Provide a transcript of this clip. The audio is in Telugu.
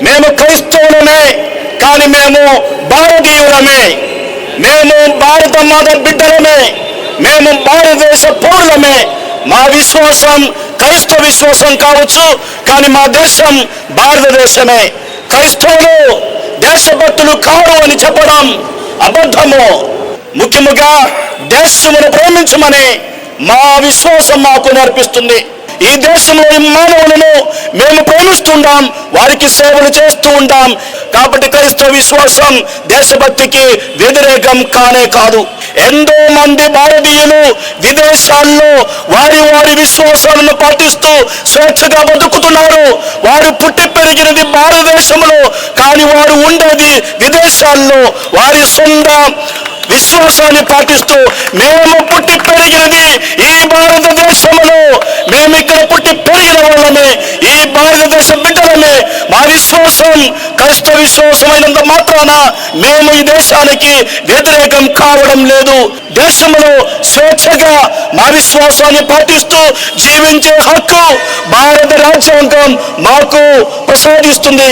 మేము క్రైస్తవులమే, కానీ మేము భారతీయులమే, మేము భారత మాత బిడ్డలమే, మేము భారతదేశ పౌరులమే. మా విశ్వాసం క్రైస్తవ విశ్వాసం కావచ్చు, కానీ మా దేశం భారతదేశమే. క్రైస్తవులు దేశభక్తులు కారు అని చెప్పడం అబద్ధము. ముఖ్యముగా దేశమును ప్రేమించమని మా విశ్వాసం మాకు నేర్పిస్తుంది. ఈ దేశంలో మానవులను మేము ప్రేమిస్తుంటాం, వారికి సేవలు చేస్తూ ఉంటాం. కాబట్టి క్రైస్తవ విశ్వాసం దేశభక్తికి వ్యతిరేకం కానే కాదు. ఎంతో మంది భారతీయులు విదేశాల్లో వారి వారి విశ్వాసాలను పాటిస్తూ స్వేచ్ఛగా బతుకుతున్నారు. వారు పుట్టి పెరిగినది భారతదేశంలో, కానీ వారు ఉండేది విదేశాల్లో. వారి సొంత విశ్వాసాన్ని పాటిస్తూ మేము పుట్టి పెరిగినది ఈ భారతదేశంలో, మేము ఇక్కడ పుట్టి పెరిగిన వాళ్ళమే, ఈ భారతదేశ బిడ్డలమే. మా విశ్వాసం క్రైస్తవ విశ్వాసమైనంత మాత్రాన మేము ఈ దేశానికి వ్యతిరేకం కావడం లేదు. దేశంలో స్వేచ్ఛగా మా విశ్వాసాన్ని పాటిస్తూ జీవించే హక్కు భారత రాజ్యాంగం మాకు ప్రసాదిస్తుంది.